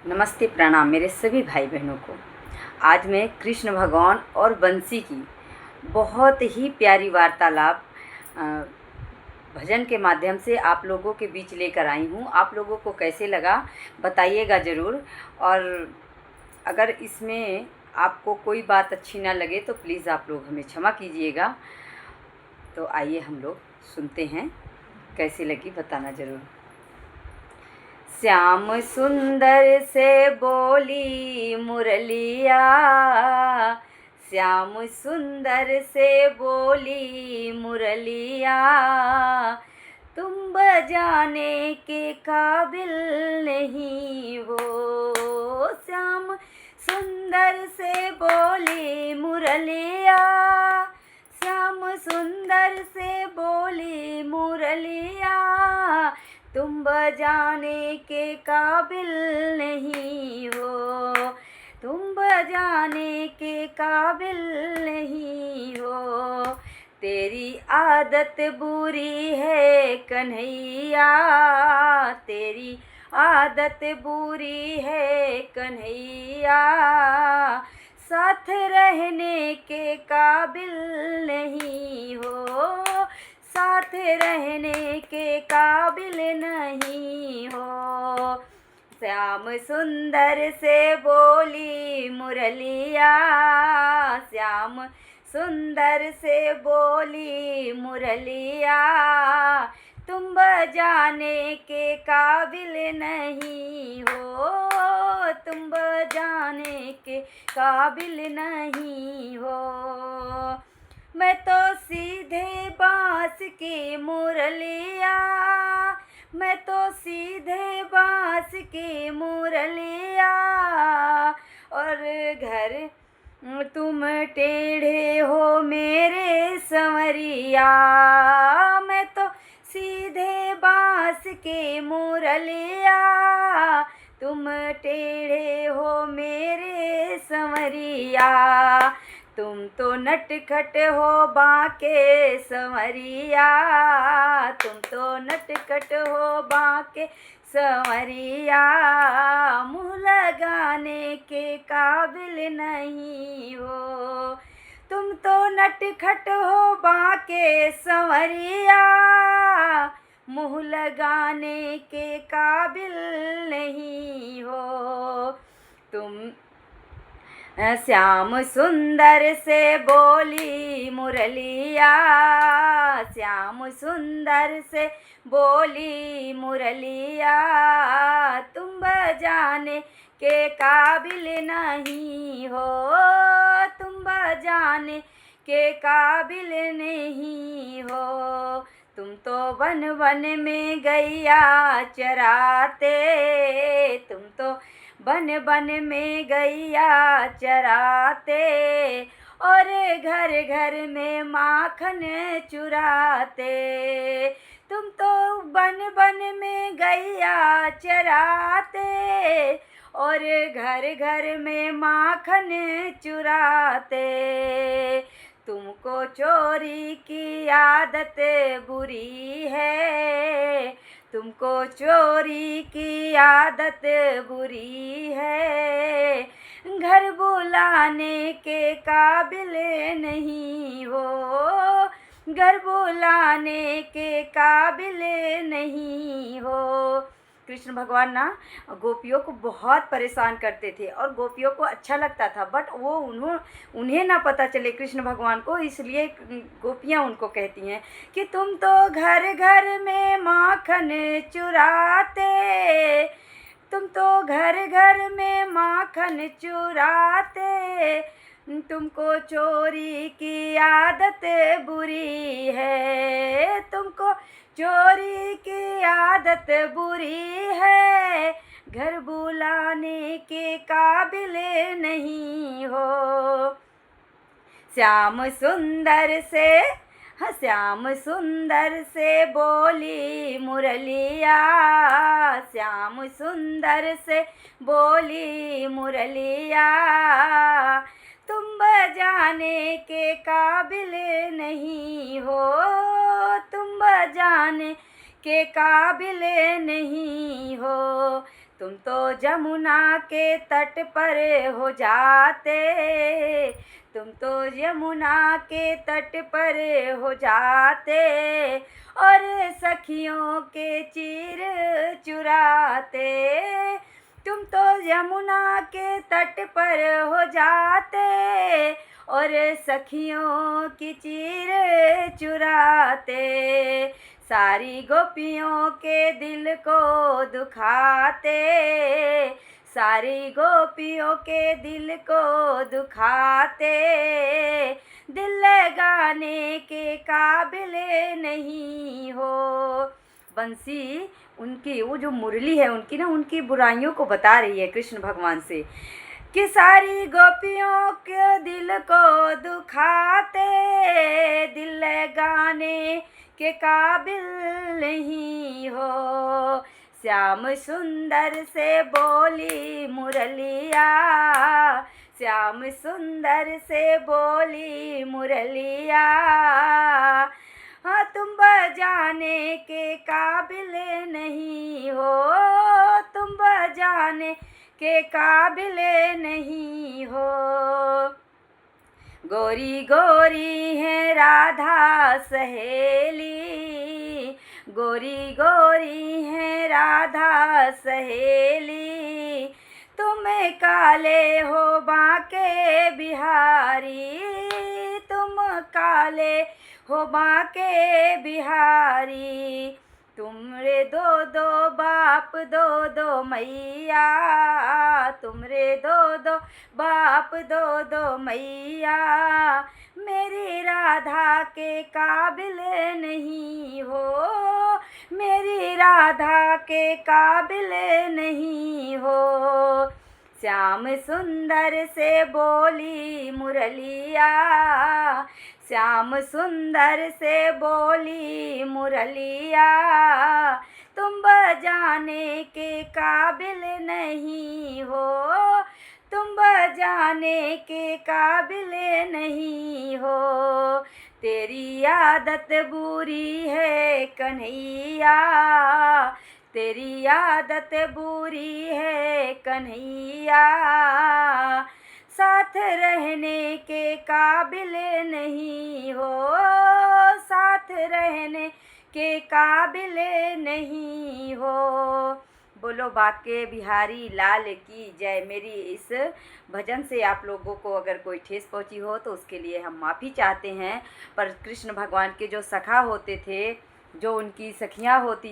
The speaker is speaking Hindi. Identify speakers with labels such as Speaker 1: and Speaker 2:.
Speaker 1: नमस्ते प्रणाम मेरे सभी भाई बहनों को। आज मैं कृष्ण भगवान और बंसी की बहुत ही प्यारी वार्तालाप भजन के माध्यम से आप लोगों के बीच लेकर आई हूँ। आप लोगों को कैसे लगा बताइएगा ज़रूर। और अगर इसमें आपको कोई बात अच्छी ना लगे तो प्लीज़ आप लोग हमें क्षमा कीजिएगा। तो आइए हम लोग सुनते हैं, कैसी लगी बताना ज़रूर। श्याम सुंदर से बोली मुरलिया, श्याम सुंदर से बोली मुरलिया, तुम बजाने के काबिल नहीं हो। श्याम सुंदर से बोली मुरलिया, श्याम सुंदर से बोली मुरलिया, तुम बजाने के काबिल नहीं हो, तुम बजाने के काबिल नहीं हो। तेरी आदत बुरी है कन्हैया, तेरी आदत बुरी है कन्हैया, साथ रहने के काबिल नहीं हो, साथ रहने के काबिल नहीं हो। श्याम सुंदर से बोली मुरलिया, श्याम सुंदर से बोली मुरलिया, तुम बजाने के काबिल नहीं हो, तुम बजाने के काबिल नहीं हो। मैं तो सीधे बांस की मुरलिया, मैं तो सीधे बांस की मुरलिया, और घर तुम टेढ़े हो मेरे संवरिया। मैं तो सीधे बांस की मुरलिया, तुम टेढ़े हो मेरे संवरिया। तुम तो नटखट हो बाके संवरिया, तुम तो नटखट हो बाके संवरिया, मुँह लगाने के काबिल नहीं हो। तुम तो नटखट हो बाके संवरिया, मुँह लगाने के काबिल नहीं हो। तुम श्याम सुंदर से बोली मुरलिया, श्याम सुंदर से बोली मुरलिया, तुम बजाने के काबिल नहीं हो, तुम बजाने के काबिल नहीं हो। तुम तो वन वन में गैया चराते, तुम तो बन बन में गैया चराते, और घर घर में माखन चुराते। तुम तो बन बन में गैया चराते, और घर घर में माखन चुराते। तुमको चोरी की आदत बुरी है, तुमको चोरी की आदत बुरी है, घर बुलाने के काबिल नहीं हो, घर बुलाने के काबिल नहीं हो। कृष्ण भगवान ना गोपियों को बहुत परेशान करते थे और गोपियों को अच्छा लगता था, बट वो उन्हें ना पता चले कृष्ण भगवान को, इसलिए गोपियाँ उनको कहती हैं कि तुम तो घर घर में माखन चुराते, तुम तो घर घर में माखन चुराते, तुमको चोरी की आदत बुरी है, तुमको चोरी की आदत बुरी है, घर बुलाने के काबिल नहीं हो। श्याम सुंदर से, श्याम सुंदर से बोली मुरलिया, श्याम सुंदर से बोली मुरलिया, तुम बजाने के काबिल नहीं हो, तुम बजाने के काबिल नहीं हो। तुम तो जमुना के तट पर हो जाते, तुम तो यमुना के तट पर हो जाते, और सखियों के चीर चुराते। तुम तो यमुना के तट पर हो जाते, और सखियों की चीर चुराते। सारी गोपियों के दिल को दुखाते, सारी गोपियों के दिल को दुखाते। दिल लगाने के काबिल नहीं हो। बंसी उनकी वो जो मुरली है उनकी ना, उनकी बुराइयों को बता रही है कृष्ण भगवान से कि सारी गोपियों के दिल को दुखाते, दिल लगाने के काबिल नहीं हो। श्याम सुंदर से बोली मुरलिया, श्याम सुंदर से बोली मुरलिया, हाँ तुम बजाने के काबिल नहीं हो, तुम बजाने के काबिल नहीं हो। गोरी गोरी है राधा सहेली, गोरी गोरी है राधा सहेली, तुम काले हो बांके बिहारी, तुम काले हो बांके बिहारी। तुमरे दो दो बाप दो दो मैया, तुमरे दो दो बाप दो दो मैया, मेरी राधा के काबिल नहीं हो, मेरी राधा के काबिल नहीं हो। श्याम सुंदर से बोली मुरलिया, श्याम सुंदर से बोली मुरलिया, तुम बजाने के काबिल नहीं हो, तुम बजाने के काबिल नहीं हो। तेरी आदत बुरी है कन्हैया, तेरी आदत बुरी है कन्हैया, साथ रहने के काबिल नहीं हो, साथ रहने के काबिल नहीं हो। बोलो बाके बिहारी लाल की जय। मेरी इस भजन से आप लोगों को अगर कोई ठेस पहुंची हो तो उसके लिए हम माफ़ी चाहते हैं। पर कृष्ण भगवान के जो सखा होते थे, जो उनकी सखियां होती